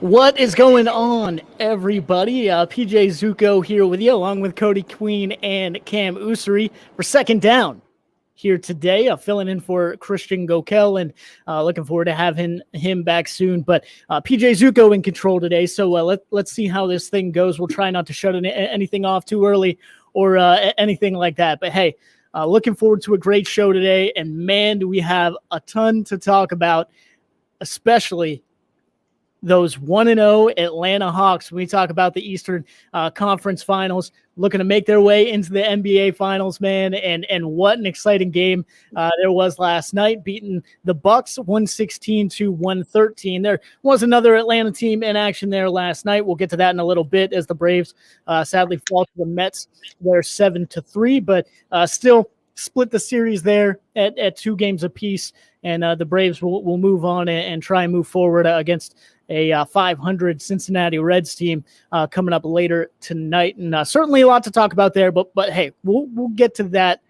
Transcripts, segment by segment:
What is going on, everybody? PJ Zuko here with you, along with Cody Queen and Cam Usuri for Second Down here today, filling in for Christian Gokel, and looking forward to having him back soon. But PJ Zuko in control today, so let's see how this thing goes. We'll try not to shut anything off too early or anything like that. But hey, looking forward to a great show today, and man, do we have a ton to talk about, especially those 1-0 Atlanta Hawks. When we talk about the Eastern Conference Finals, looking to make their way into the NBA Finals, man, and what an exciting game there was last night, beating the Bucks 116-113. There was another Atlanta team in action there last night. We'll get to that in a little bit as the Braves sadly fall to the Mets. They're 7-3, but still split the series there at 2 games apiece, and the Braves will move on and try and move forward against a 500 Cincinnati Reds team coming up later tonight. And certainly a lot to talk about there, but hey, we'll get to that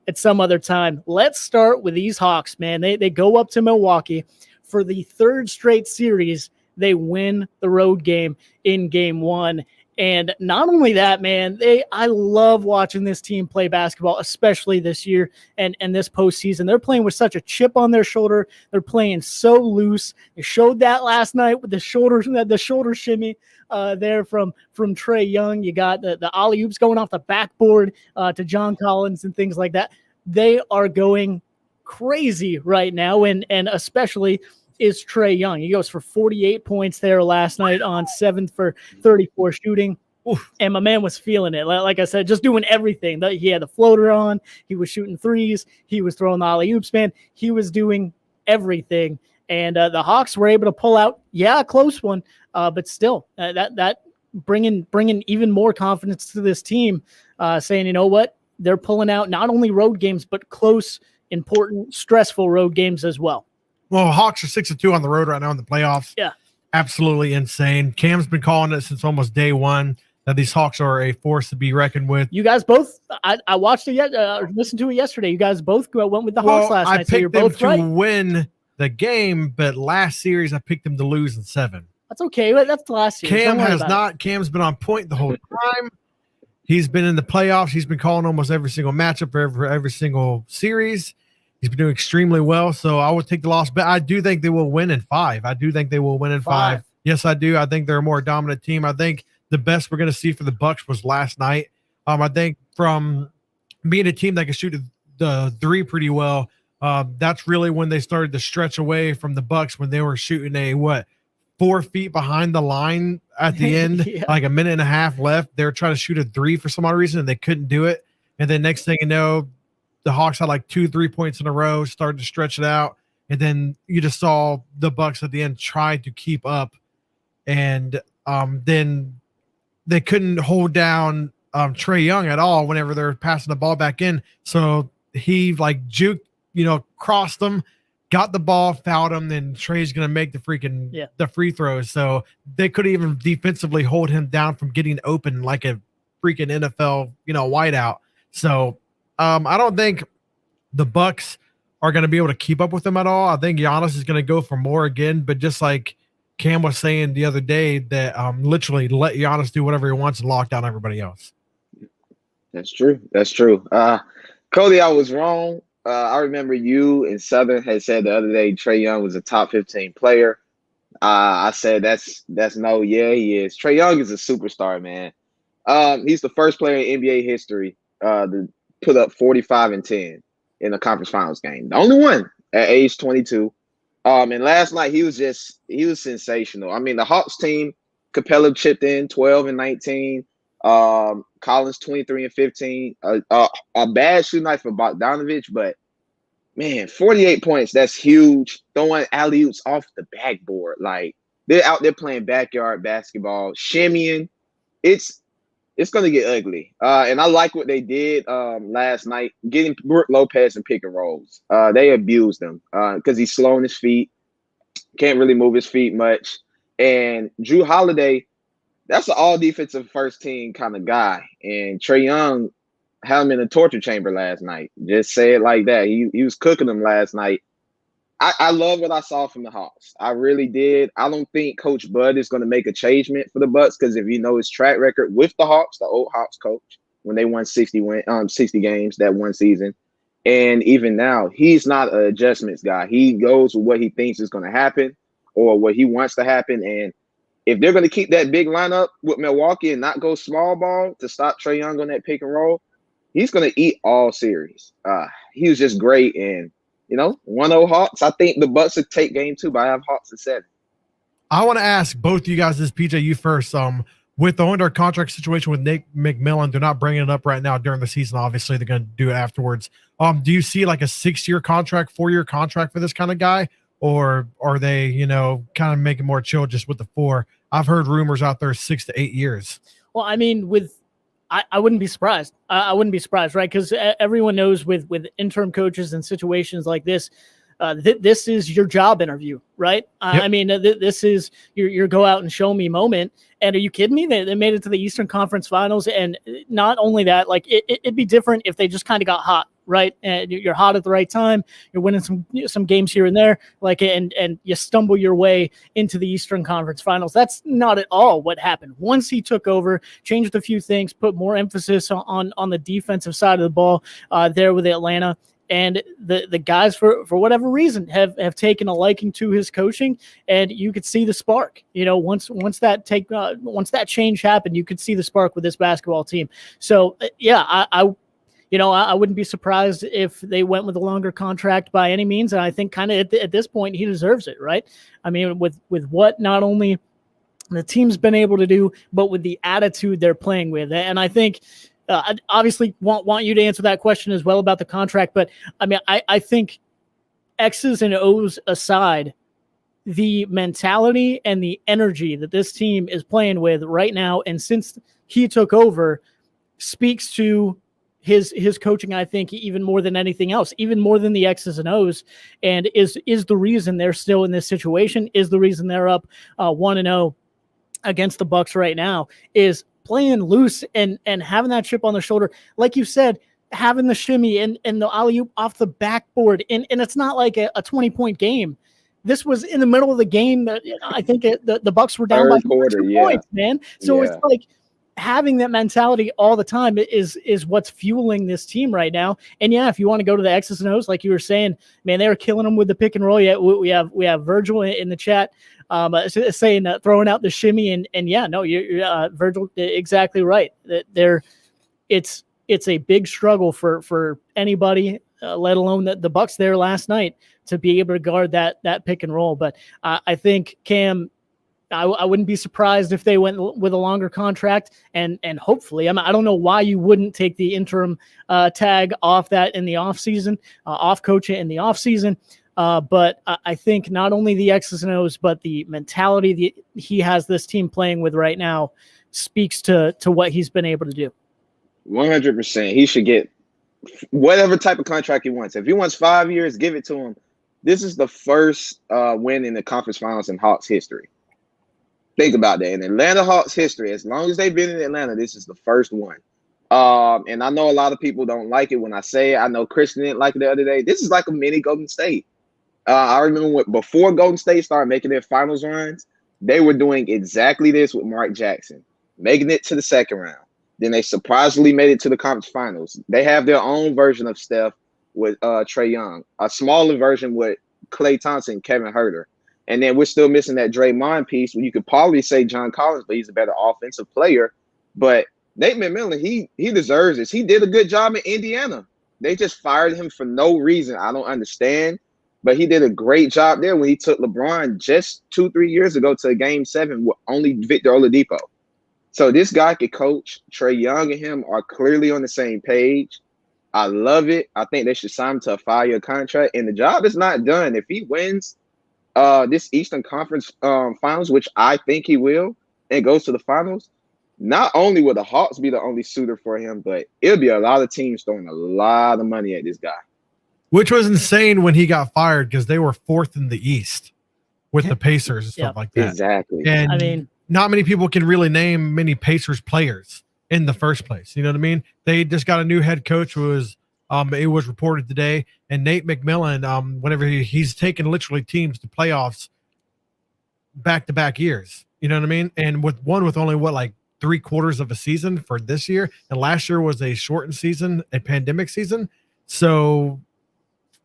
at some other time. Let's start with these Hawks, man. They go up to Milwaukee for the 3rd straight series. They win the road game in game 1. And not only that, man, I love watching this team play basketball, especially this year and this postseason. They're playing with such a chip on their shoulder. They're playing so loose. They showed that last night with the shoulder shimmy there from Trae Young. You got the alley-oops going off the backboard to John Collins and things like that. They are going crazy right now, and especially is Trae Young. He goes for 48 points there last night on 7 for 34 shooting. Oof. And my man was feeling it. Like I said, just doing everything. He had the floater on. He was shooting threes. He was throwing the alley-oops, man. He was doing everything. And the Hawks were able to pull out, a close one, but still, that bringing even more confidence to this team, saying, you know what, they're pulling out not only road games, but close, important, stressful road games as well. Well, Hawks are 6-2 on the road right now in the playoffs. Yeah. Absolutely insane. Cam's been calling it since almost day one that these Hawks are a force to be reckoned with. You guys both, I watched it listened to it yesterday. You guys both went with the Hawks last night. I picked them to win the game, but last series I picked them to lose in 7. That's okay. That's the last series. Cam has not. Cam's been on point the whole time. He's been in the playoffs. He's been calling almost every single matchup for every single series. He's been doing extremely well, so I would take the loss. But I do think they will win in 5. I do think they will win in 5. Yes, I do. I think they're a more dominant team. I think the best we're going to see for the Bucks was last night. I think from being a team that can shoot the 3 pretty well, that's really when they started to stretch away from the Bucks when they were shooting 4 feet behind the line at the end, like a minute and a half left. They were trying to shoot a 3 for some odd reason, and they couldn't do it. And then next thing you know, the Hawks had like 2 3-points in a row, started to stretch it out, and then you just saw the Bucks at the end try to keep up, and then they couldn't hold down Trae Young at all whenever they're passing the ball back in. So he juked, crossed them, got the ball, fouled him, then Trae's going to make the free throws. So they couldn't even defensively hold him down from getting open like a freaking NFL, wideout. So I don't think the Bucks are going to be able to keep up with them at all. I think Giannis is going to go for more again, but just like Cam was saying the other day, that literally let Giannis do whatever he wants and lock down everybody else. That's true. Cody, I was wrong. I remember you and Southern had said the other day Trae Young was a top 15 player. I said that's no. Yeah, he is. Trae Young is a superstar, man. He's the first player in NBA history to put up 45 and 10 in a conference finals game. The only one at age 22. And last night he was sensational. I mean, the Hawks team, Capella chipped in 12 and 19. Collins 23 and 15. A bad shooting night for Bogdanovich, but man, 48 points, that's huge. Throwing alley-oops off the backboard. Like, they're out there playing backyard basketball, shimmying. It's going to get ugly. And I like what they did last night, getting Brook Lopez in pick and rolls. They abused him because he's slow on his feet, can't really move his feet much. And Drew Holiday, that's an all-defensive first-team kind of guy. And Trae Young had him in the torture chamber last night. Just say it like that. He was cooking them last night. I love what I saw from the Hawks. I really did. I don't think Coach Bud is going to make a changement for the Bucks because if you know his track record with the Hawks, the old Hawks coach, when they won 60 games that one season, and even now, he's not an adjustments guy. He goes with what he thinks is going to happen or what he wants to happen. And if they're going to keep that big lineup with Milwaukee and not go small ball to stop Trae Young on that pick and roll, he's going to eat all series. He was just great. And 1-0 Hawks. I think the Bucks would take game 2, but I have Hawks at 7. I want to ask both of you guys this, PJ, you first. With the under contract situation with Nate McMillan, they're not bringing it up right now during the season. Obviously, they're going to do it afterwards. Do you see like a 6-year contract, 4-year contract for this kind of guy? Or are they, kind of making more chill just with the 4? I've heard rumors out there 6 to 8 years. Well, I mean, I wouldn't be surprised. I wouldn't be surprised, right? Because everyone knows with interim coaches and situations like this, this is your job interview, right? Yep. I mean, this is your go out and show me moment. And are you kidding me? They made it to the Eastern Conference Finals, and not only that, like it'd be different if they just kind of got hot, right? And you're hot at the right time. You're winning some games here and there, like and you stumble your way into the Eastern Conference Finals. That's not at all what happened. Once he took over, changed a few things, put more emphasis on the defensive side of the ball there with Atlanta. And the guys, for whatever reason, have taken a liking to his coaching, and you could see the spark. Once that change happened, you could see the spark with this basketball team. So yeah, I wouldn't be surprised if they went with a longer contract by any means. And I think kind of at this point he deserves it, right? I mean, with what not only the team's been able to do, but with the attitude they're playing with, and I think. I obviously want you to answer that question as well about the contract, but I mean, I think X's and O's aside, the mentality and the energy that this team is playing with right now, and since he took over, speaks to his coaching, I think, even more than anything else, even more than the X's and O's, and is the reason they're still in this situation, is the reason they're up 1-0 against the Bucks right now, is playing loose and having that chip on the shoulder. Like you said, having the shimmy and the alley-oop off the backboard. And it's not like a 20-point game. This was in the middle of the game that I think the Bucks were down by 2 points, man. So It's like having that mentality all the time is what's fueling this team right now. And yeah, if you want to go to the X's and O's, like you were saying, man, they were killing them with the pick and roll. Yeah, we have Virgil in the chat saying throwing out the shimmy and yeah, no, you're Virgil, exactly right. That it's a big struggle for anybody, let alone the Bucks there last night, to be able to guard that pick and roll. But I think Cam, I wouldn't be surprised if they went with a longer contract, and hopefully, I don't know why you wouldn't take the interim tag off that in the offseason, off coach in the offseason. But I think not only the X's and O's, but the mentality that he has this team playing with right now speaks to what he's been able to do. 100%. He should get whatever type of contract he wants. If he wants 5 years, give it to him. This is the first win in the conference finals in Hawks history. Think about that. In Atlanta Hawks history, as long as they've been in Atlanta, this is the first one. And I know a lot of people don't like it when I say it. I know Christian didn't like it the other day. This is like a mini Golden State. I remember before Golden State started making their finals runs, they were doing exactly this with Mark Jackson, making it to the second round. Then they surprisingly made it to the conference finals. They have their own version of Steph with Trae Young, a smaller version with Klay Thompson, Kevin Huerter. And then we're still missing that Draymond piece where you could probably say John Collins, but he's a better offensive player. But Nate McMillan, he deserves this. He did a good job in Indiana. They just fired him for no reason. I don't understand. But he did a great job there when he took LeBron just 2-3 years ago to Game 7 with only Victor Oladipo. So this guy could coach. Trae Young and him are clearly on the same page. I love it. I think they should sign him to a 5-year contract. And the job is not done. If he wins this Eastern Conference Finals, which I think he will, and goes to the finals, not only will the Hawks be the only suitor for him, but it'll be a lot of teams throwing a lot of money at this guy. Which was insane when he got fired because they were 4th in the East with the Pacers and stuff like that. Exactly. And I mean, not many people can really name many Pacers players in the first place. You know what I mean? They just got a new head coach who was It was reported today, and Nate McMillan, whenever he's taken literally teams to playoffs back-to-back years. You know what I mean? And with only what, like 3/4 of a season for this year, and last year was a shortened season, a pandemic season. So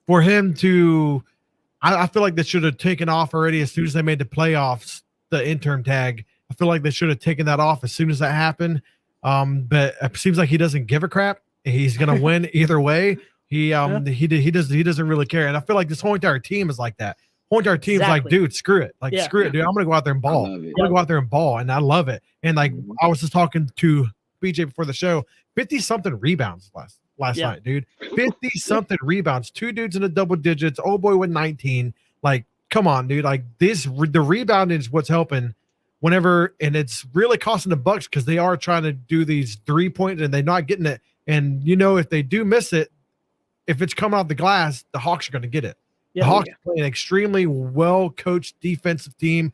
for him to, I feel like they should have taken off already as soon as they made the playoffs, the interim tag. I feel like they should have taken that off as soon as that happened. But it seems like he doesn't give a crap. He's gonna win either way. He doesn't really care. And I feel like this whole entire team is like that. Whole entire team's like, Exactly. dude, screw it. Like, Yeah. screw it, dude. I'm gonna go out there and I ball. love it. I'm gonna go out there and ball, and I love it. And like Mhm. I was just talking to BJ before the show, 50 something rebounds last Yeah. night, dude. 50 something rebounds, two dudes in the double digits. Oh boy, with 19. Like, come on, dude. Like the rebounding is what's helping. Whenever, and it's really costing the Bucks because they are trying to do these 3-point and they're not getting it. And if they do miss it, if it's coming off the glass, the Hawks are going to get it. Yeah. The Hawks play an extremely well coached defensive team.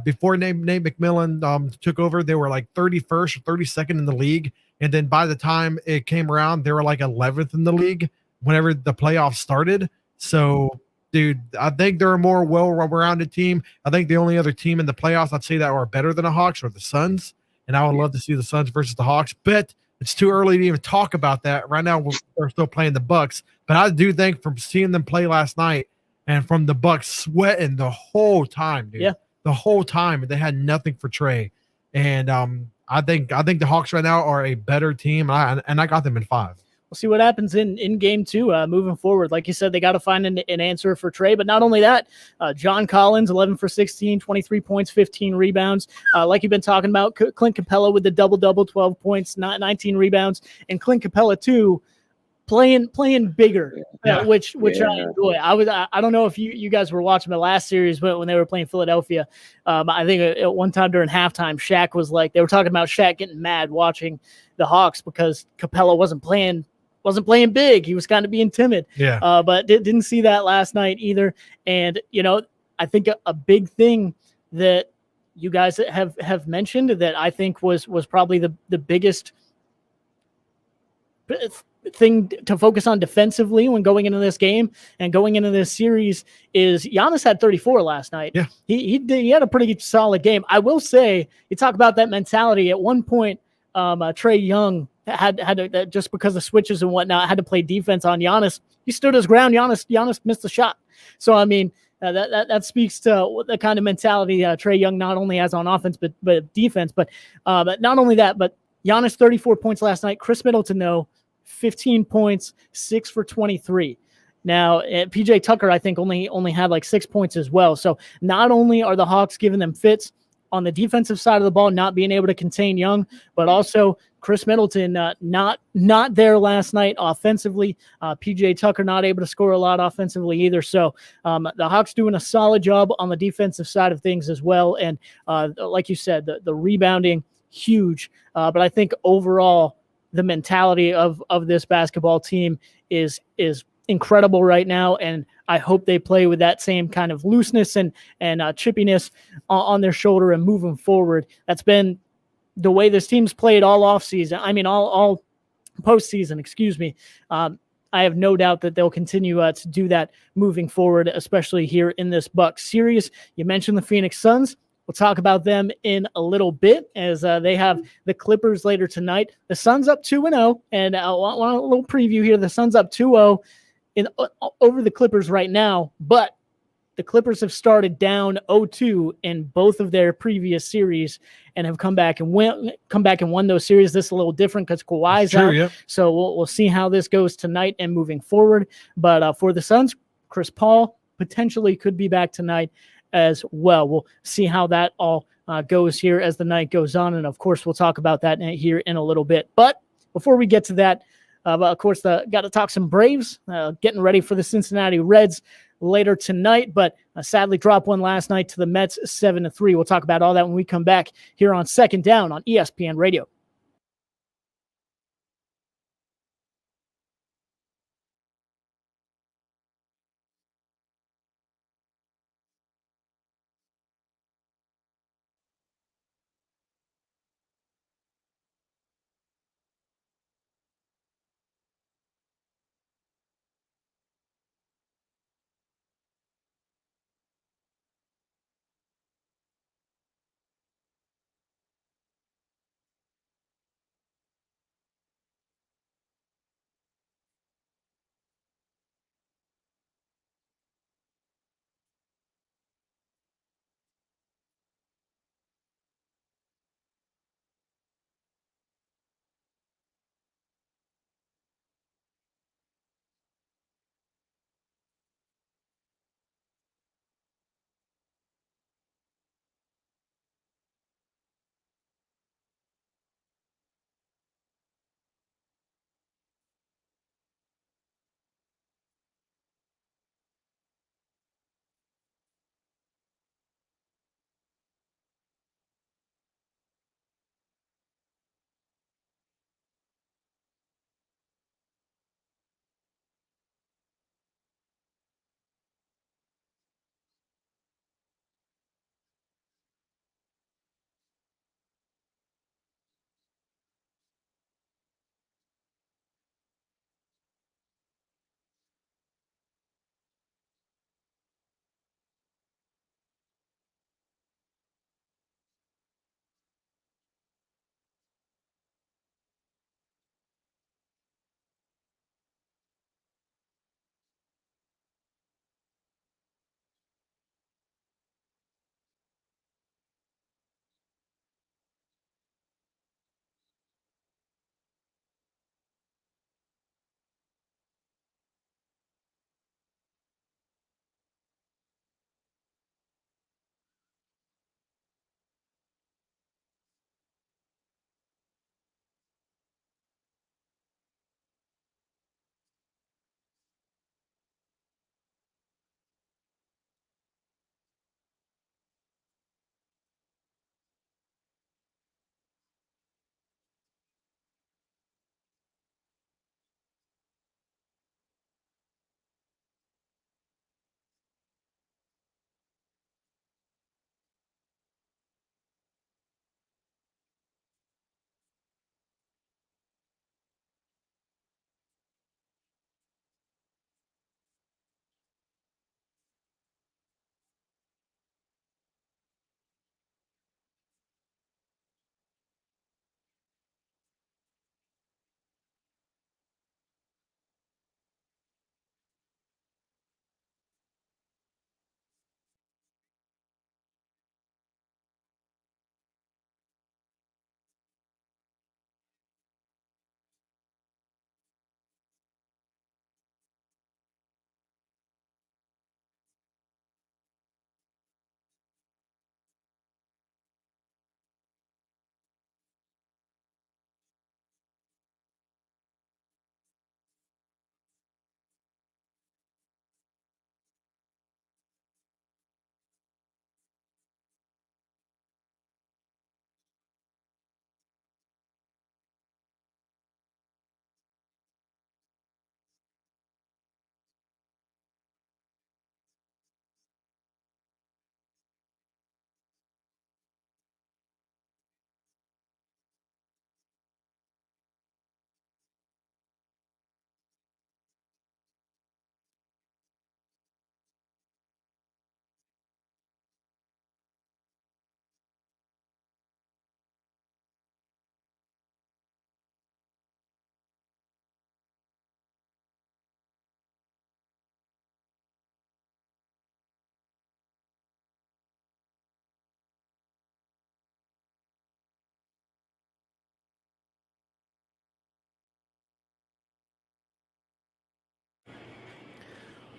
Before Nate McMillan took over, they were like 31st or 32nd in the league. And then by the time it came around, they were like 11th in the league whenever the playoffs started. So, dude, I think they're a more well-rounded team. I think the only other team in the playoffs I'd say that are better than the Hawks are the Suns. And I would love to see the Suns versus the Hawks. But it's too early to even talk about that. Right now, they're still playing the Bucks. But I do think from seeing them play last night and from the Bucks sweating the whole time, dude. Yeah. The whole time. They had nothing for Trey. And I think the Hawks right now are a better team. And I got them in 5. We'll see what happens in game 2 moving forward. Like you said, they got to find an answer for Trey. But not only that, John Collins, 11 for 16, 23 points, 15 rebounds. Like you've been talking about, Clint Capella with the double-double, 12 points, 19 rebounds. And Clint Capella, too, playing bigger, which I enjoy. I don't know if you guys were watching the last series when they were playing Philadelphia. I think at one time during halftime, Shaq was like, they were talking about Shaq getting mad watching the Hawks because Capella wasn't playing big. He was kind of being timid. Yeah. But didn't see that last night either. And, I think a big thing that you guys have mentioned that I think was probably the biggest thing to focus on defensively when going into this game and going into this series is Giannis had 34 last night. Yeah. He had a pretty solid game. I will say, you talk about that mentality. At one point, Trae Young had to, just because of switches and whatnot, had to play defense on Giannis. He stood his ground. Giannis missed the shot. So, I mean, that speaks to the kind of mentality Trae Young not only has on offense, but defense. But not only that, but Giannis 34 points last night. Chris Middleton, 15 points, 6 for 23. Now, PJ Tucker, I think, only had like 6 points as well. So not only are the Hawks giving them fits on the defensive side of the ball, not being able to contain Young, but also Chris Middleton not there last night offensively. PJ Tucker not able to score a lot offensively either. So the Hawks doing a solid job on the defensive side of things as well. And like you said, the rebounding, huge. But I think overall, the mentality of this basketball team is incredible right now, and I hope they play with that same kind of looseness and chippiness on their shoulder and moving forward. That's been the way this team's played all offseason. I mean, all postseason, excuse me. I have no doubt that they'll continue to do that moving forward, especially here in this Bucks series. You mentioned the Phoenix Suns. We'll talk about them in a little bit as they have the Clippers later tonight. The Suns up 2-0, and I want a little preview here. The Suns up 2-0 over the Clippers right now, but the Clippers have started down 0-2 in both of their previous series and have come back and won those series. This is a little different because Kawhi's out, yeah. so we'll see how this goes tonight and moving forward. But for the Suns, Chris Paul potentially could be back tonight as well. We'll see how that all goes here as the night goes on. And of course, we'll talk about that here in a little bit. But before we get to that, of course, got to talk some Braves, getting ready for the Cincinnati Reds later tonight, but sadly dropped one last night to the Mets 7-3. We'll talk about all that when we come back here on Second Down on ESPN Radio.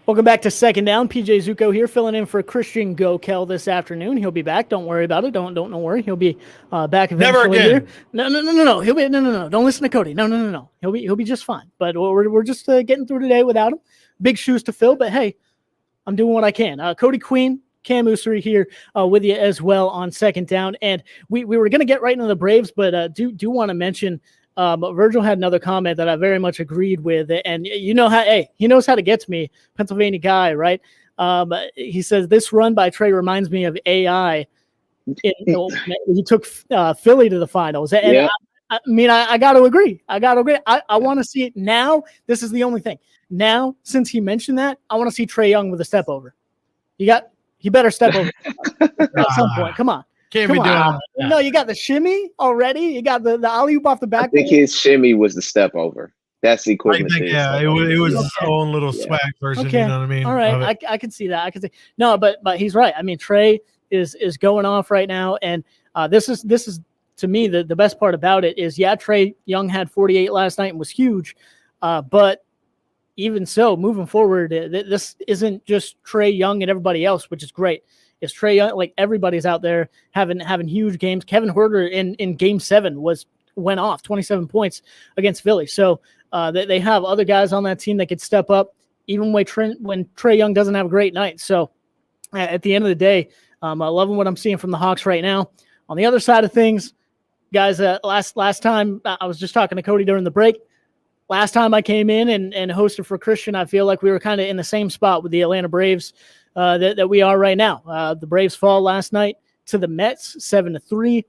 Welcome back to Second Down. PJ Zuko here, filling in for Christian Gokel this afternoon. He'll be back. Don't worry about it. Don't worry. He'll be back eventually. Never again. Here. No. He'll be no. Don't listen to Cody. No. He'll be just fine. But we're just getting through today without him. Big shoes to fill, but hey, I'm doing what I can. Cody Queen, Cam Ussery here with you as well on Second Down, and we were gonna get right into the Braves, but do want to mention. Virgil had another comment that I very much agreed with, and he knows how to get to me, Pennsylvania guy, right? He says this run by Trey reminds me of AI. He took Philly to the finals, and yeah. I got to agree. I want to see it now. This is the only thing. Now, since he mentioned that, I want to see Trae Young with a step over. He better step over at some point. Come on. Can't be doing that. No, you got the shimmy already. You got the alley-oop off the back. I think his shimmy was the step over. That's the equivalent. It was his own little swag version. Okay. You know what I mean? All right, I can see that. I can see. No, but he's right. I mean, Trey is going off right now, and this is to me the best part about it is Trey Young had 48 last night and was huge, but even so, moving forward, this isn't just Trey Young and everybody else, which is great. It's Trey Young, like everybody's out there having huge games. Kevin Huerter in Game 7 went off 27 points against Philly. So they have other guys on that team that could step up, even when Trey Young doesn't have a great night. So at the end of the day, I'm loving what I'm seeing from the Hawks right now. On the other side of things, guys, last time I was just talking to Cody during the break. Last time I came in and hosted for Christian, I feel like we were kind of in the same spot with the Atlanta Braves that we are right now. The Braves fall last night to the Mets 7-3.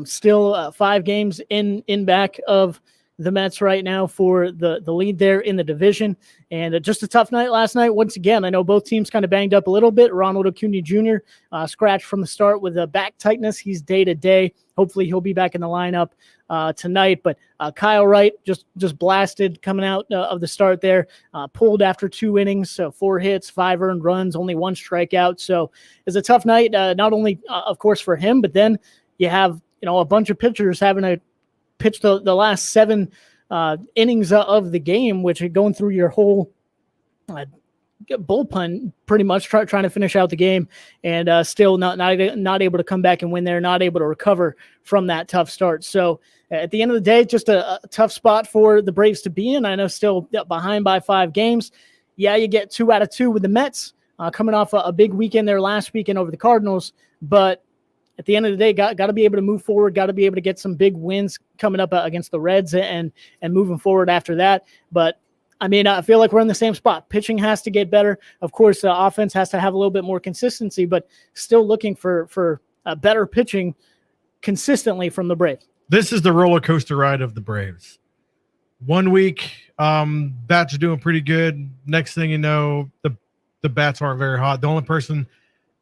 Still 5 games in back of the Mets right now for the lead there in the division. And just a tough night last night. Once again, I know both teams kind of banged up a little bit. Ronald Acuna Jr. Scratched from the start with a back tightness. He's day-to-day. Hopefully he'll be back in the lineup tonight. But Kyle Wright just blasted coming out of the start there. Pulled after 2 innings, so 4 hits, 5 earned runs, only 1 strikeout. So it's a tough night, not only, of course, for him, but then you have a bunch of pitchers having to pitch the last 7 innings of the game, which are going through your whole bullpen pretty much trying to finish out the game, and still not able to come back and win there, not able to recover from that tough start. So at the end of the day, just a tough spot for the Braves to be in. I know still behind by 5 games. Yeah, you get 2 out of 2 with the Mets coming off a big weekend there last weekend over the Cardinals, but at the end of the day, got to be able to move forward, got to be able to get some big wins coming up against the Reds and moving forward after that. But I mean, I feel like we're in the same spot. Pitching has to get better. Of course, the offense has to have a little bit more consistency, but still looking for better pitching consistently from the Braves. This is the roller coaster ride of the Braves. 1 week, bats are doing pretty good. Next thing you know, the bats aren't very hot. The only person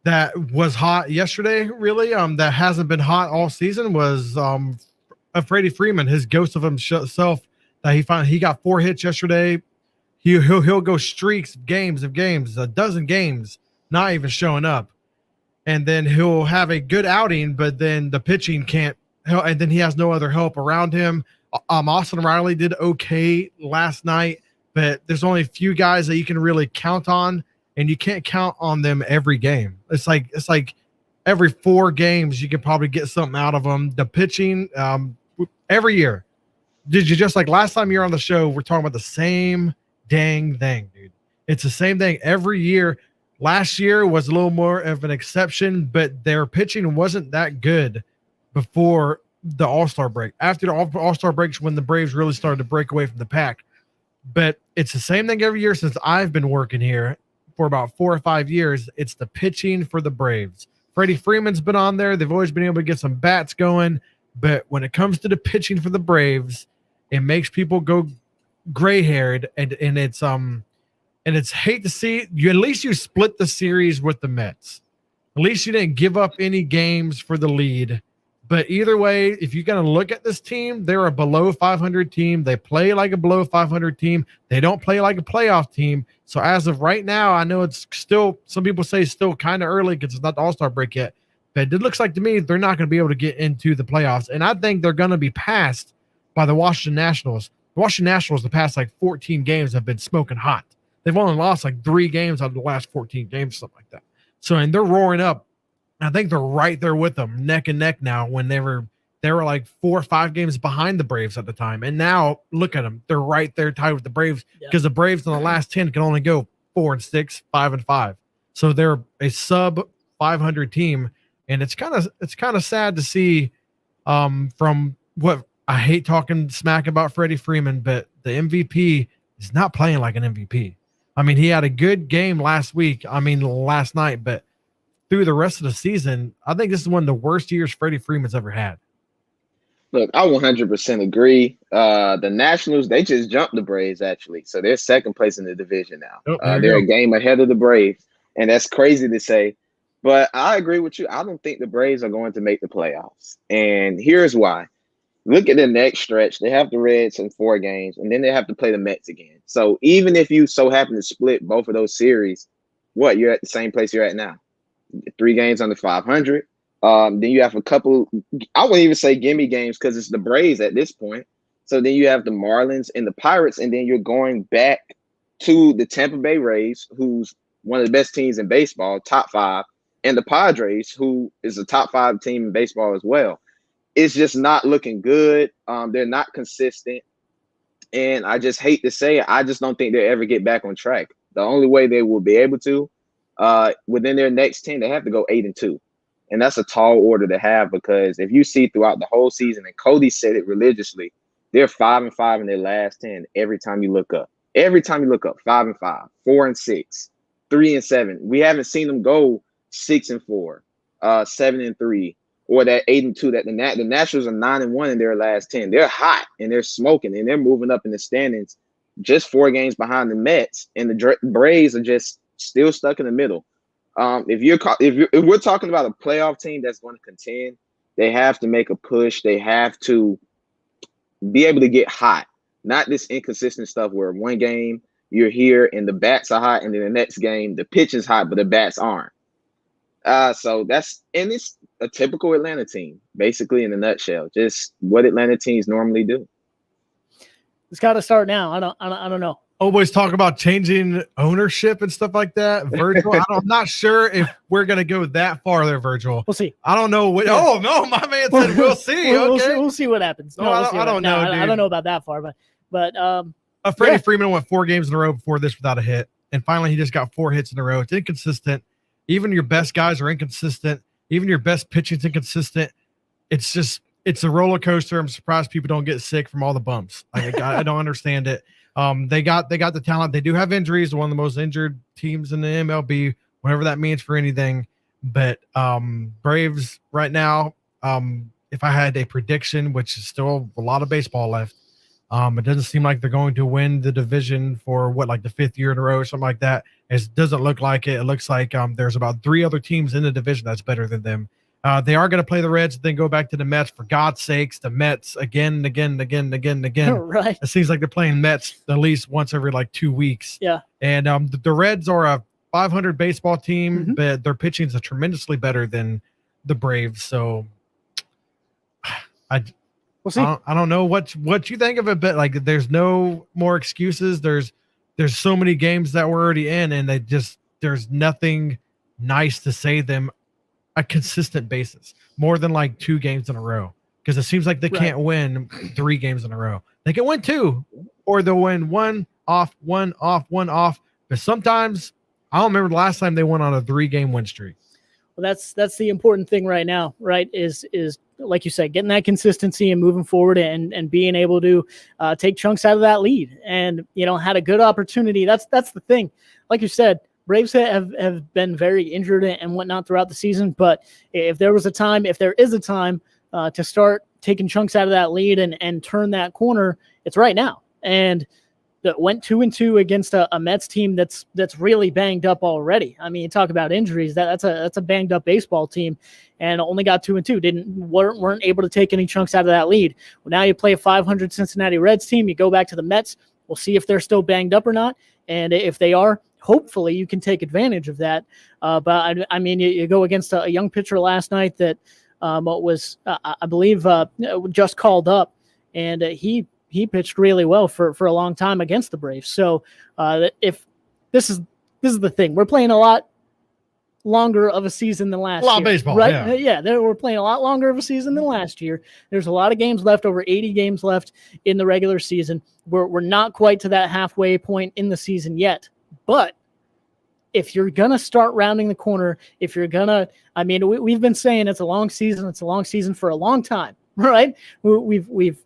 that was hot yesterday, really, that hasn't been hot all season was Freddie Freeman, his ghost of himself. He got 4 hits yesterday. He'll go streaks, games, a dozen games, not even showing up, and then he'll have a good outing, but then the pitching can't help, and then he has no other help around him. Austin Riley did okay last night, but there's only a few guys that you can really count on. And you can't count on them every game. It's like every 4 games you can probably get something out of them. The pitching, every year. Did you just like last time you were on the show? We're talking about the same dang thing, dude. It's the same thing every year. Last year was a little more of an exception, but their pitching wasn't that good before the All-Star break. After the All-Star breaks, when the Braves really started to break away from the pack. But it's the same thing every year since I've been working here. For about 4 or 5 years, it's the pitching for the Braves. Freddie Freeman's been on there. They've always been able to get some bats going. But when it comes to the pitching for the Braves, it makes people go gray-haired, and it's hate to see it. At least you split the series with the Mets. At least you didn't give up any games for the lead. But either way, if you're going to look at this team, they're a below 500 team. They play like a below 500 team. They don't play like a playoff team. So as of right now, I know it's still, some people say still kind of early because it's not the All-Star break yet. But it looks like to me they're not going to be able to get into the playoffs. And I think they're going to be passed by the Washington Nationals. The Washington Nationals, the past like 14 games, have been smoking hot. They've only lost like 3 games out of the last 14 games, something like that. So, and they're roaring up. I think they're right there with them, neck and neck now. When they were like 4 or 5 games behind the Braves at the time, and now look at them; they're right there tied with the Braves because the Braves in the last 10 can only go 4-6, 5-5. So they're a sub 500 team, and it's kind of sad to see. From what I hate talking smack about Freddie Freeman, but the MVP is not playing like an MVP. I mean, he had a good game last night, but through the rest of the season, I think this is one of the worst years Freddie Freeman's ever had. Look, I 100% agree. The Nationals, they just jumped the Braves, actually. So they're second place in the division now. They're a game ahead of the Braves, and that's crazy to say. But I agree with you. I don't think the Braves are going to make the playoffs. And here's why. Look at the next stretch. They have the Reds in 4 games, and then they have to play the Mets again. So even if you so happen to split both of those series, you're at the same place you're at now. 3 games under 500. Then you have a couple, I wouldn't even say gimme games because it's the Braves at this point. So then you have the Marlins and the Pirates, and then you're going back to the Tampa Bay Rays, who's one of the best teams in baseball, top 5, and the Padres, who is a top 5 team in baseball as well. It's just not looking good. They're not consistent. And I just hate to say it, I just don't think they'll ever get back on track. The only way they will be able to, within their next 10, they have to go 8-2. And that's a tall order to have, because if you see throughout the whole season, and Cody said it religiously, they're 5-5 in their last 10 every time you look up. Every time you look up, 5-5, 4-6, 3-7. We haven't seen them go 6-4, 7-3, or that 8-2. That the Nationals are 9-1 in their last 10. They're hot and they're smoking and they're moving up in the standings, just 4 games behind the Mets, and the Braves are just still stuck in the middle. If we're talking about a playoff team that's going to contend, they have to make a push. They have to be able to get hot, not this inconsistent stuff where one game you're here and the bats are hot, and then the next game the pitch is hot but the bats aren't. So it's a typical Atlanta team, basically, in a nutshell. Just what Atlanta teams normally do. It's got to start now. I don't know. Always talk about changing ownership and stuff like that. Virgil, I'm not sure if we're going to go that far there, Virgil. We'll see. I don't know. Oh, no, my man said we'll see. We'll see what happens. No, I don't know, dude. I don't know about that far, but Freddie Freeman went 4 games in a row before this without a hit, and finally he just got 4 hits in a row. It's inconsistent. Even your best guys are inconsistent. Even your best pitching's inconsistent. It's a roller coaster. I'm surprised people don't get sick from all the bumps. I don't understand it. They got the talent. They do have injuries. One of the most injured teams in the MLB, whatever that means for anything. But Braves right now, if I had a prediction, which is still a lot of baseball left, it doesn't seem like they're going to win the division for like the 5th year in a row or something like that. It doesn't look like it. It looks like there's about 3 other teams in the division that's better than them. They are going to play the Reds, then go back to the Mets. For God's sakes, the Mets again. Right. It seems like they're playing Mets at least once every like 2 weeks. Yeah. And the Reds are a 500 baseball team, but their pitching is tremendously better than the Braves. So we'll see. I don't know what you think of it, but like there's no more excuses. There's so many games that we're already in, and there's nothing nice to say them a consistent basis, more than like 2 games in a row, because it seems like they can't win 3 games in a row. They can win 2, or they'll win 1 off, 1 off, 1 off. But sometimes I don't remember the last time they went on a 3-game win streak. Well, that's the important thing right now, right? Is like you said, getting that consistency and moving forward and being able to take chunks out of that lead. And had a good opportunity. That's the thing. Like you said, Braves have been very injured and whatnot throughout the season. But if there is a time to start taking chunks out of that lead and turn that corner, it's right now. And that went 2-2 against a Mets team that's really banged up already. I mean, you talk about injuries. That's a banged up baseball team, and only got 2-2. Weren't able to take any chunks out of that lead. Well, now you play a 500 Cincinnati Reds team. You go back to the Mets. We'll see if they're still banged up or not, and if they are, hopefully you can take advantage of that. But I mean, you go against a young pitcher last night that was I believe just called up, and he pitched really well for a long time against the Braves. So if this is the thing. We're playing a lot longer of a season than last year. A lot of baseball, right? yeah. We're playing a lot longer of a season than last year. There's a lot of games left, over 80 games left in the regular season. We're not quite to that halfway point in the season yet, but if you're going to start rounding the corner, if you're going to, I mean, we've been saying it's a long season. It's a long season for a long time, right? We've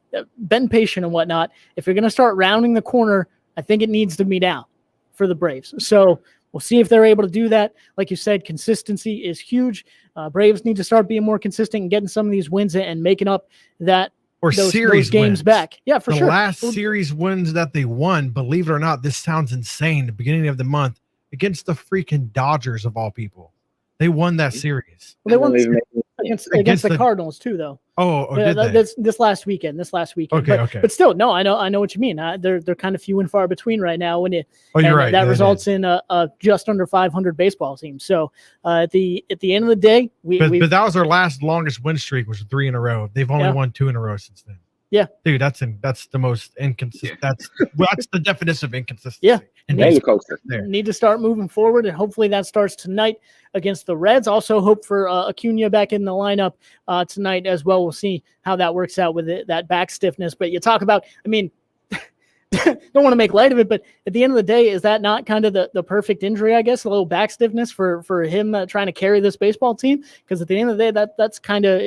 been patient and whatnot. If you're going to start rounding the corner, I think it needs to be now for the Braves. So we'll see if they're able to do that. Like you said, consistency is huge. Braves need to start being more consistent and getting some of these wins and making up those games wins. back. Yeah, for the sure. The last series wins that they won, believe it or not, this sounds insane. The beginning of the month against the freaking Dodgers of all people, they won that series. Well, they won against the Cardinals too, though. This last weekend. Okay. But still, no, I know what you mean. They're kind of few and far between right now. You're right. That results in a just under 500 baseball team. So at the end of the day, but that was our last longest win streak, which was 3 in a row. They've only won 2 in a row since then. Yeah, dude, that's the most inconsistent. That's the definition of inconsistency. Yeah, need to start moving forward, and hopefully that starts tonight against the Reds. Also, hope for Acuna back in the lineup tonight as well. We'll see how that works out with that back stiffness. But you talk about, I mean, don't want to make light of it, but at the end of the day, is that not kind of the perfect injury, I guess, a little back stiffness for him trying to carry this baseball team? Because at the end of the day, that's kind of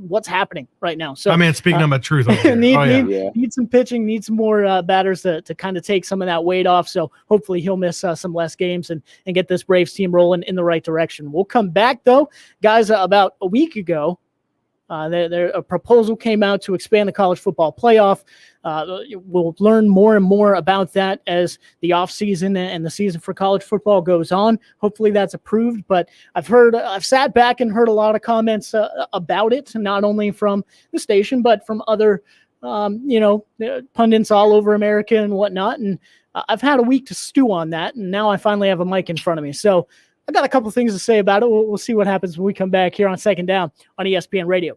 what's happening right now. So, I mean, speaking of my truth, need some pitching, need some more batters to kind of take some of that weight off. So hopefully he'll miss some less games and get this Braves team rolling in the right direction. We'll come back, though, guys, about a week ago. A proposal came out to expand the college football playoff. We'll learn more and more about that as the offseason and the season for college football goes on. Hopefully that's approved, but I've sat back and heard a lot of comments about it, not only from the station, but from other, pundits all over America and whatnot. And I've had a week to stew on that, and now I finally have a mic in front of me. So I got a couple things to say about it. We'll see what happens when we come back here on Second Down on ESPN Radio.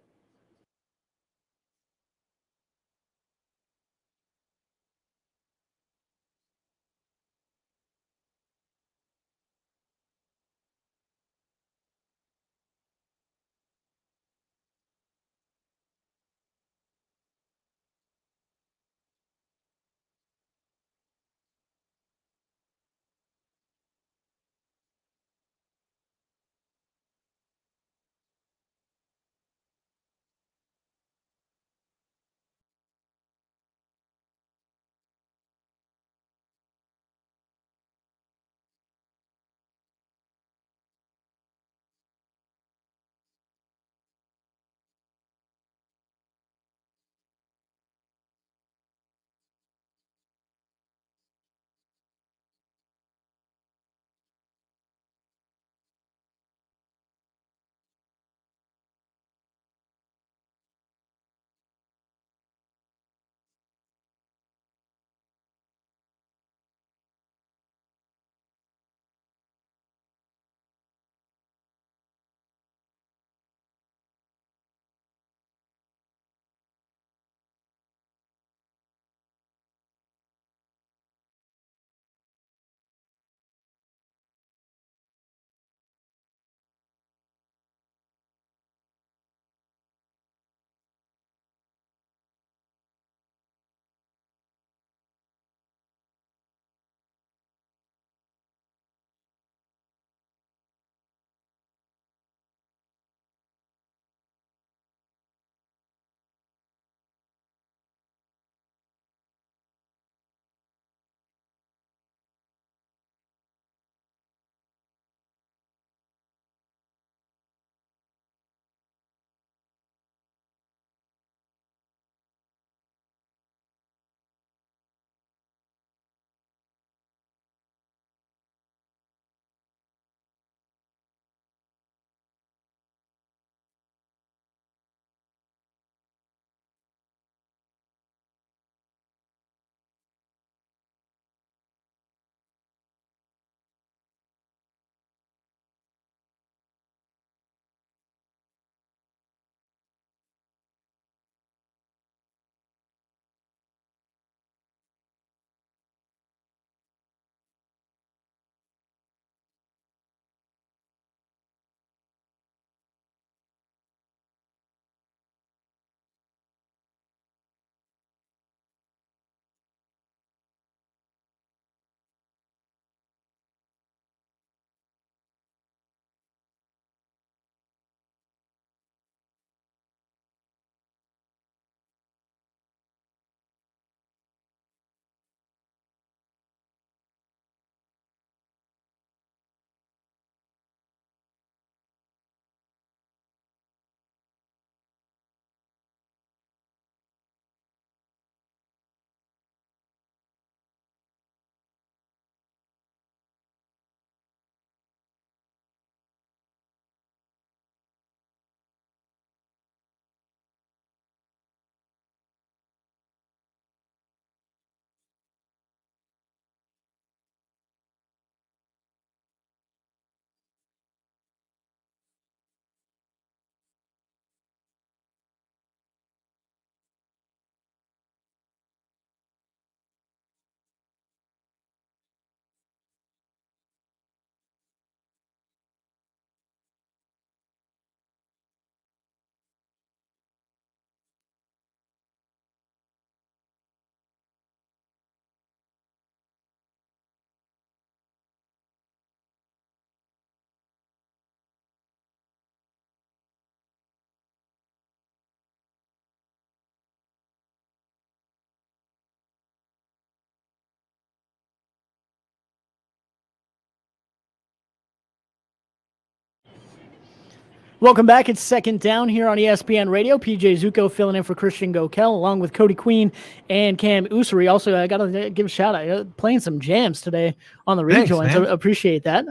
Welcome back. It's Second Down here on ESPN Radio. PJ Zuko filling in for Christian Gokel, along with Cody Queen and Cam Ussery. Also, I got to give a shout out. Playing some jams today on the rejoins. I appreciate that.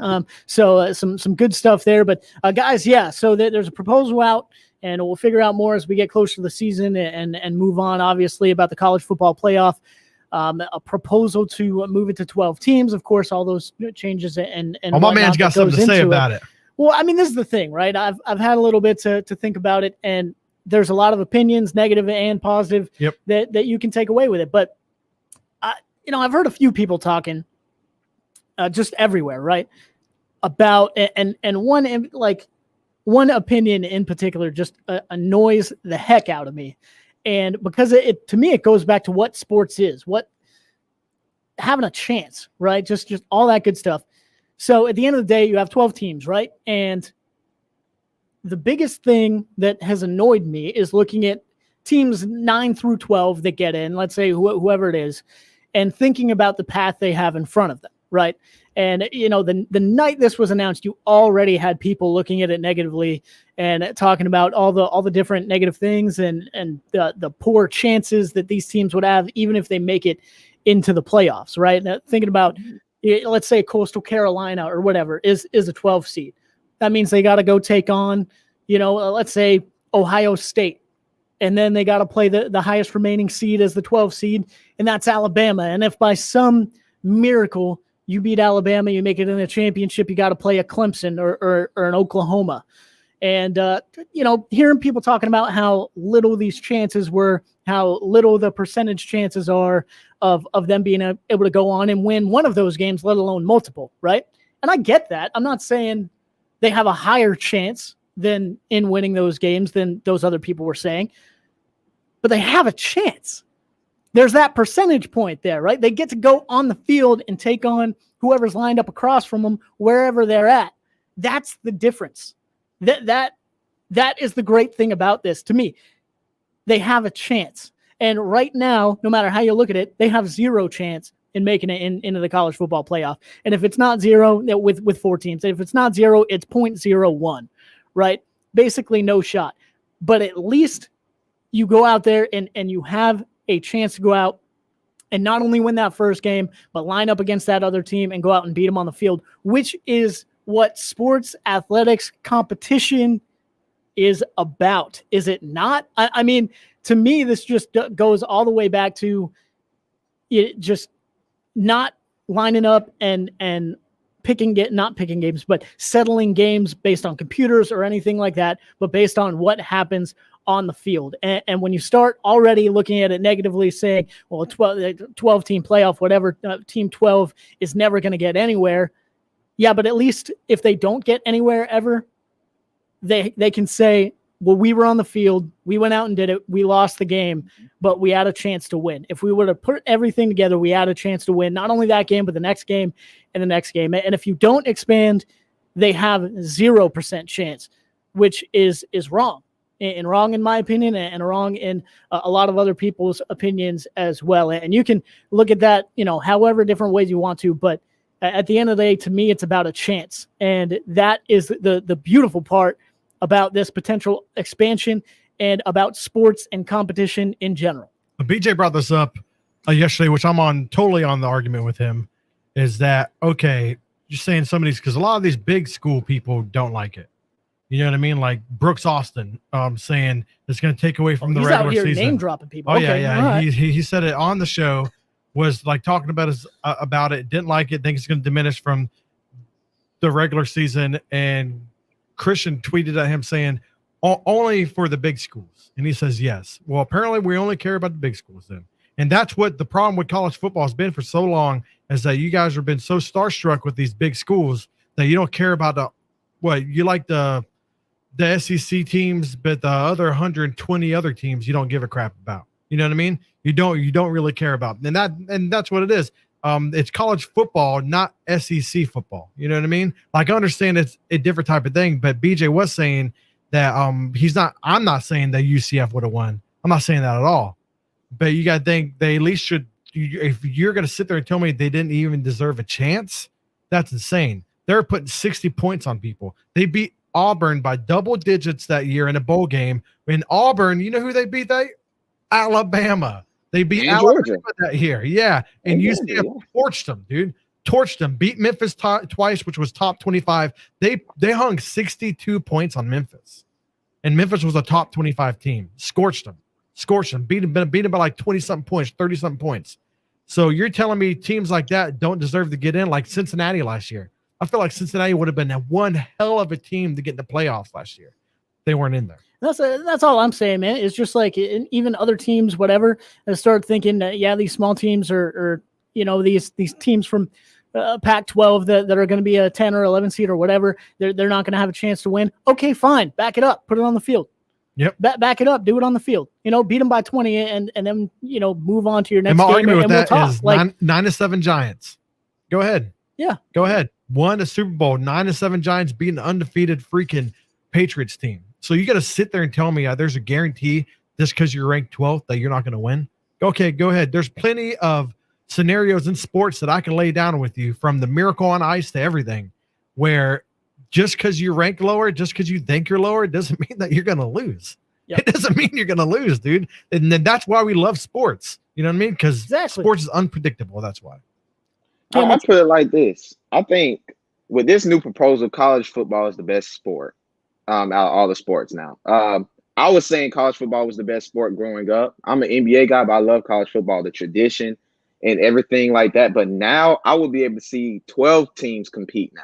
So some good stuff there. But guys, yeah. So there's a proposal out, and we'll figure out more as we get closer to the season and move on. Obviously, about the college football playoff. A proposal to move it to 12 teams. Of course, all those changes and my man's got something to say about it. Well, I mean, this is the thing, right? I've had a little bit to think about it, and there's a lot of opinions, negative and positive, that you can take away with it. But I've heard a few people talking, just everywhere, right? About and one opinion in particular just annoys the heck out of me, and because to me it goes back to what sports is, what having a chance, right? Just all that good stuff. So at the end of the day, you have 12 teams, right? And the biggest thing that has annoyed me is looking at teams 9 through 12 that get in, let's say whoever it is, and thinking about the path they have in front of them, right? And, the night this was announced, you already had people looking at it negatively and talking about all the different negative things and the poor chances that these teams would have, even if they make it into the playoffs, right? Now, thinking about, let's say Coastal Carolina or whatever is a 12 seed. That means they got to go take on, let's say Ohio State. And then they got to play the highest remaining seed as the 12 seed, and that's Alabama. And if by some miracle you beat Alabama, you make it in a championship, you got to play a Clemson or an Oklahoma. And, hearing people talking about how little these chances were, how little the percentage chances are of them being able to go on and win one of those games, let alone multiple, right? And I get that. I'm not saying they have a higher chance than in winning those games than those other people were saying, but they have a chance. There's that percentage point there, right? They get to go on the field and take on whoever's lined up across from them, wherever they're at. That's the difference. That is the great thing about this to me. They have a chance. And right now, no matter how you look at it, they have zero chance in making it into the college football playoff. And if it's not zero with 4 teams, if it's not zero, it's 0.01, right? Basically no shot. But at least you go out there and you have a chance to go out and not only win that first game, but line up against that other team and go out and beat them on the field, which is what sports, athletics, competition is about. Is it not? I mean, to me, this just goes all the way back to it just not lining up and not picking games, but settling games based on computers or anything like that, but based on what happens on the field. And when you start already looking at it negatively, saying, well, 12 team playoff, whatever, team 12 is never going to get anywhere. Yeah, but at least if they don't get anywhere ever, they can say, well, we were on the field, we went out and did it, we lost the game, but we had a chance to win. If we would have put everything together, we had a chance to win, not only that game, but the next game and the next game. And if you don't expand, they have 0% chance, which is wrong. And wrong in my opinion, and wrong in a lot of other people's opinions as well. And you can look at that, however different ways you want to, but at the end of the day, to me, it's about a chance. And that is the beautiful part about this potential expansion and about sports and competition in general. BJ brought this up yesterday, which I'm totally on the argument with him, is that, okay, you're saying some of these, because a lot of these big school people don't like it. You know what I mean? Like Brooks Austin saying it's going to take away from the regular season. He's out here name dropping people. Oh, okay, yeah. Right. He said it on the show, was like talking about it, didn't like it, thinks it's going to diminish from the regular season. And Christian tweeted at him saying, only for the big schools. And he says, yes. Well, apparently we only care about the big schools then. And that's what the problem with college football has been for so long, is that you guys have been so starstruck with these big schools that you don't care about you like the SEC teams, but the other 120 other teams you don't give a crap about. You know what I mean? You don't really care about. And that's what it is. It's college football, not SEC football. You know what I mean? Like, I understand it's a different type of thing, but BJ was saying that I'm not saying that UCF would have won. I'm not saying that at all. But you got to think they at least should. If you're going to sit there and tell me they didn't even deserve a chance, that's insane. They're putting 60 points on people. They beat Auburn by double digits that year in a bowl game. In Auburn, you know who they beat? Alabama. They beat And Alabama Georgia. that year. Yeah. And And UCF Georgia, torched them, dude. Torched them. Beat Memphis twice, which was top 25. They hung 62 points on Memphis. And Memphis was a top 25 team. Scorched them. Beat them by like 20-something points, 30-something points. So you're telling me teams like that don't deserve to get in, like Cincinnati last year. I feel like Cincinnati would have been one hell of a team to get in the playoffs last year. They weren't in there. That's all I'm saying, man. It's just like even other teams, whatever, start thinking that, yeah, these small teams are these teams from Pac-12 that are going to be a 10 or 11 seed or whatever, they're not going to have a chance to win. Okay, fine. Back it up. Put it on the field. Yep. Back it up. Do it on the field. Beat them by 20 and then, move on to your next and my game. argument with we'll that talk. is Like 9-7 Giants. Go ahead. Yeah. Go ahead. Won a Super Bowl, 9-7 Giants beating an undefeated freaking Patriots team. So you got to sit there and tell me there's a guarantee just because you're ranked 12th that you're not going to win. Okay, go ahead. There's plenty of scenarios in sports that I can lay down with you, from the miracle on ice to everything, where just because you rank lower, just because you think you're lower, doesn't mean that you're going to lose. Yep. It doesn't mean you're going to lose, dude. And then that's why we love sports. You know what I mean? Because Exactly. sports is unpredictable. That's why. I put it like this. I think with this new proposal, college football is the best sport out of all the sports now. I was saying college football was the best sport growing up. I'm an NBA guy, but I love college football, the tradition and everything like that. But now I will be able to see 12 teams compete now,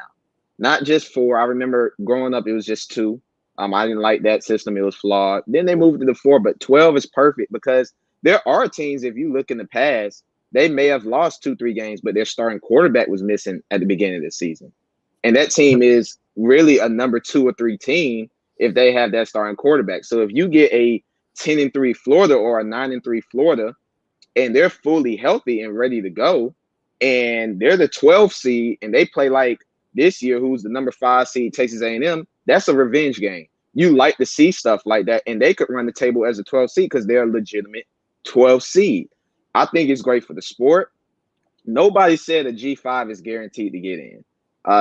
not just 4. I remember growing up, it was just 2. I didn't like that system. It was flawed. Then they moved to the 4, but 12 is perfect because there are teams, if you look in the past, they may have lost 2-3 games, but their starting quarterback was missing at the beginning of the season. And that team is really a number 2 or 3 team if they have that starting quarterback. So if you get a 10-3 Florida or a 9-3 Florida, and they're fully healthy and ready to go, and they're the 12 seed, and they play like this year, who's the number 5 seed, Texas A&M, that's a revenge game. You like to see stuff like that, and they could run the table as a 12 seed because they're a legitimate 12 seed. I think it's great for the sport. Nobody said a G5 is guaranteed to get in.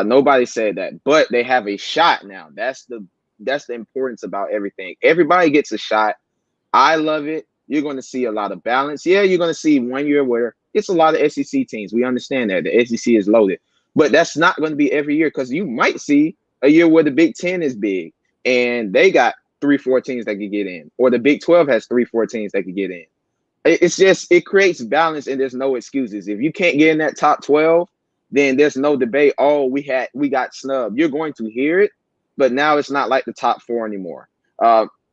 Nobody said that, but they have a shot now. That's the importance about everything. Everybody gets a shot. I love it. You're going to see a lot of balance. Yeah, you're going to see one year where it's a lot of SEC teams. We understand that the SEC is loaded, but that's not going to be every year, because you might see a year where the Big Ten is big and they got 3-4 teams that could get in, or the Big 12 has 3-4 teams that could get in. It's just, it creates balance, and there's no excuses. If you can't get in that top 12, then there's no debate. Oh, we got snubbed. You're going to hear it, but now it's not like the top 4 anymore.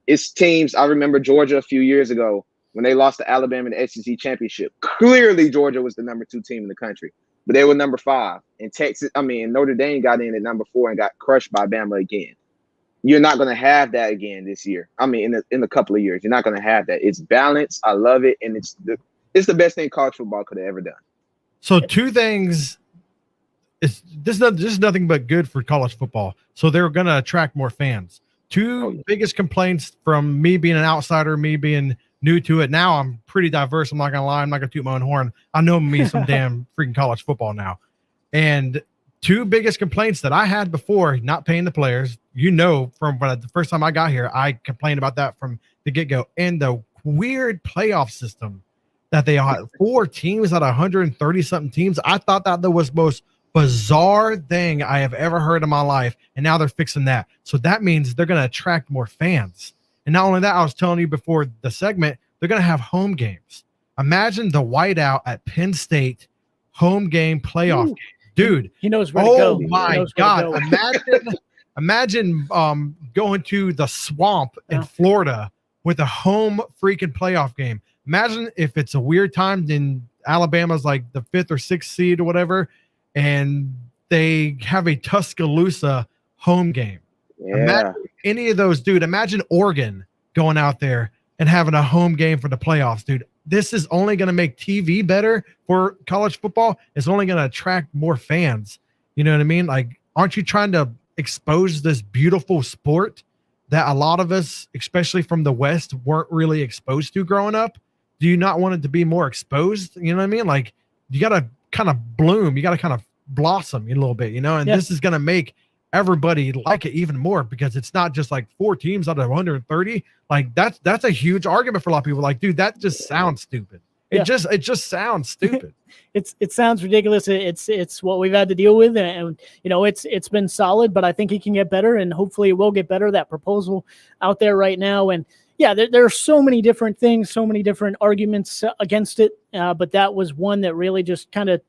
It's teams. I remember Georgia a few years ago when they lost to Alabama in the SEC championship. Clearly, Georgia was the number 2 team in the country, but they were number 5. And Notre Dame got in at number 4 and got crushed by Bama again. You're not going to have that again this year. In a couple of years, you're not going to have that. It's balanced. I love it, and it's the best thing college football could have ever done. So 2 things. This is nothing but good for college football. So they're going to attract more fans. 2 biggest complaints from me being an outsider, me being new to it. Now I'm pretty diverse. I'm not going to lie. I'm not going to toot my own horn. I know me some damn freaking college football now. And 2 biggest complaints that I had before, not paying the players. From the first time I got here, I complained about that from the get-go. And the weird playoff system that they had, 4 teams out of 130-something teams. I thought that was most bizarre thing I have ever heard in my life, and now they're fixing that. So that means they're going to attract more fans. And not only that, I was telling you before the segment, they're going to have home games. Imagine the whiteout at Penn State home game playoff game. Dude, he knows where to go. Oh my God. Imagine going to the swamp in Florida with a home freaking playoff game. Imagine if it's a weird time, then Alabama's like the 5th or 6th seed or whatever, and they have a Tuscaloosa home game. Yeah. Imagine any of those, dude. Imagine Oregon going out there and having a home game for the playoffs, dude. This is only going to make TV better for college football. It's only going to attract more fans. You know what I mean? Like, aren't you trying to expose this beautiful sport that a lot of us, especially from the West, weren't really exposed to growing up? Do you not want it to be more exposed? You know what I mean? Like, you got to kind of bloom. You got to kind of blossom a little bit, and this is going to make everybody like it even more because it's not just like 4 teams out of 130. Like that's a huge argument for a lot of people. Like, dude, that just sounds stupid. It just sounds stupid. It sounds ridiculous. It's what we've had to deal with, and it's been solid, but I think it can get better, and hopefully it will get better. That proposal out there right now, and yeah, there are so many different things, so many different arguments against it, but that was one that really just kind of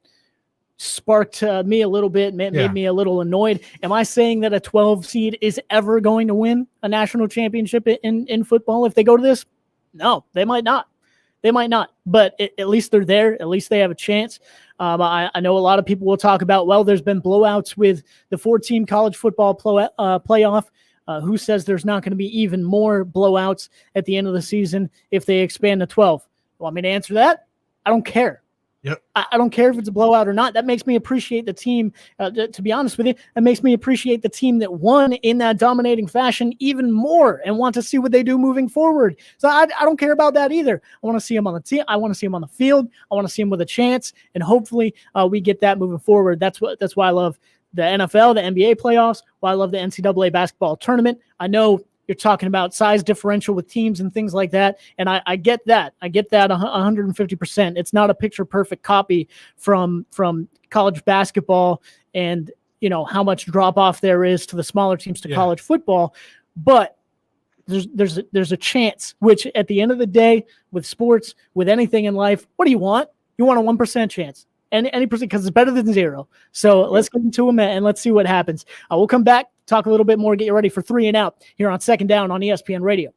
sparked me a little bit, made me a little annoyed. Am I saying that a 12 seed is ever going to win a national championship in football if they go to this? No, they might not. They might not, but at least they're there. At least they have a chance. I know a lot of people will talk about, well, there's been blowouts with the 4-team college football playoff. Who says there's not going to be even more blowouts at the end of the season if they expand to 12? Want me to answer that? I don't care. Yep. I don't care if it's a blowout or not. That makes me appreciate the team. To be honest with you, that makes me appreciate the team that won in that dominating fashion even more and want to see what they do moving forward. So I don't care about that either. I want to see them on the team. I want to see them on the field. I want to see them with a chance, and hopefully we get that moving forward. That's why I love the NFL, the NBA playoffs. Why I love the NCAA basketball tournament. I know you're talking about size differential with teams and things like that. And I get that. I get that 150%. It's not a picture perfect copy from college basketball and, how much drop off there is to the smaller teams to college football. But there's a chance, which at the end of the day, with sports, with anything in life, what do you want? You want a 1% chance. Any percent, because it's better than 0. So let's get into them and let's see what happens. We'll come back, talk a little bit more, get you ready for 3 and Out here on Second Down on ESPN Radio.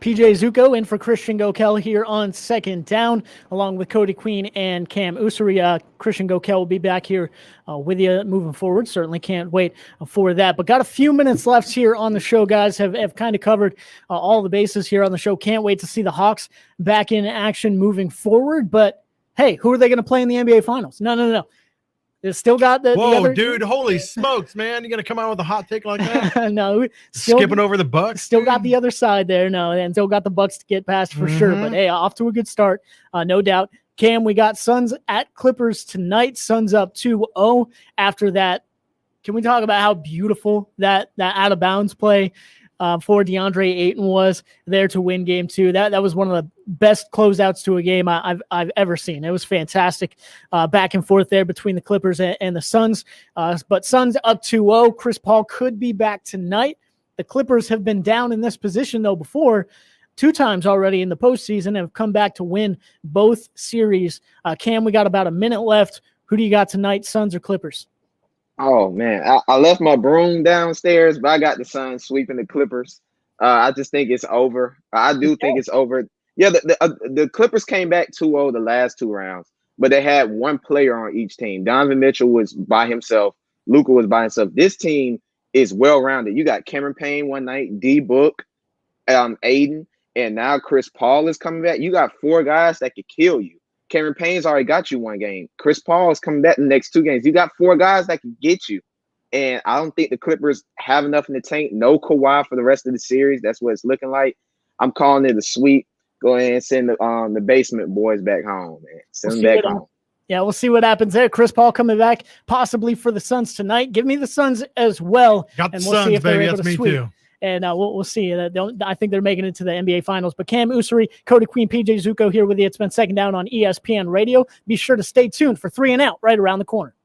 PJ Zuko in for Christian Gokel here on Second Down, along with Cody Queen and Cam Usuri. Christian Gokel will be back here with you moving forward. Certainly can't wait for that. But got a few minutes left here on the show, guys. Have kind of covered all the bases here on the show. Can't wait to see the Hawks back in action moving forward. But hey, who are they going to play in the NBA Finals? No. It's still got the other, dude! Holy smokes, man! You gonna come out with a hot take like that? No, skipping over the Bucks. Still got the other side there, no, and still got the Bucks to get past for sure. But hey, off to a good start, no doubt. Cam, we got Suns at Clippers tonight. Suns up 2-0 after that. Can we talk about how beautiful that out of bounds play for DeAndre Ayton was there to win game 2? That was one of the best closeouts to a game I've ever seen. It was fantastic back and forth there between the Clippers and the Suns. But Suns up 2-0. Chris Paul could be back tonight. The Clippers have been down in this position, though, before 2 times already in the postseason and have come back to win both series. Cam, we got about a minute left. Who do you got tonight, Suns or Clippers? Oh, man. I left my broom downstairs, but I got the Suns sweeping the Clippers. I just think it's over. I do think it's over. Yeah, the Clippers came back 2-0 the last 2 rounds, but they had one player on each team. Donovan Mitchell was by himself. Luka was by himself. This team is well-rounded. You got Cameron Payne one night, D-Book, Aiden, and now Chris Paul is coming back. You got 4 guys that could kill you. Cameron Payne's already got you 1 game. Chris Paul is coming back the next 2 games. You got 4 guys that can get you. And I don't think the Clippers have enough in the tank. No Kawhi for the rest of the series. That's what it's looking like. I'm calling it a sweep. Go ahead and send the basement boys back home, man. Send them back home. Yeah, we'll see what happens there. Chris Paul coming back possibly for the Suns tonight. Give me the Suns as well. Got the and we'll Suns, see if baby. they're able That's to me sweep. too. And we'll see. I think they're making it to the NBA Finals. But Cam Usuri, Cody Queen, PJ Zuko here with you. It's been Second Down on ESPN Radio. Be sure to stay tuned for 3 and Out right around the corner.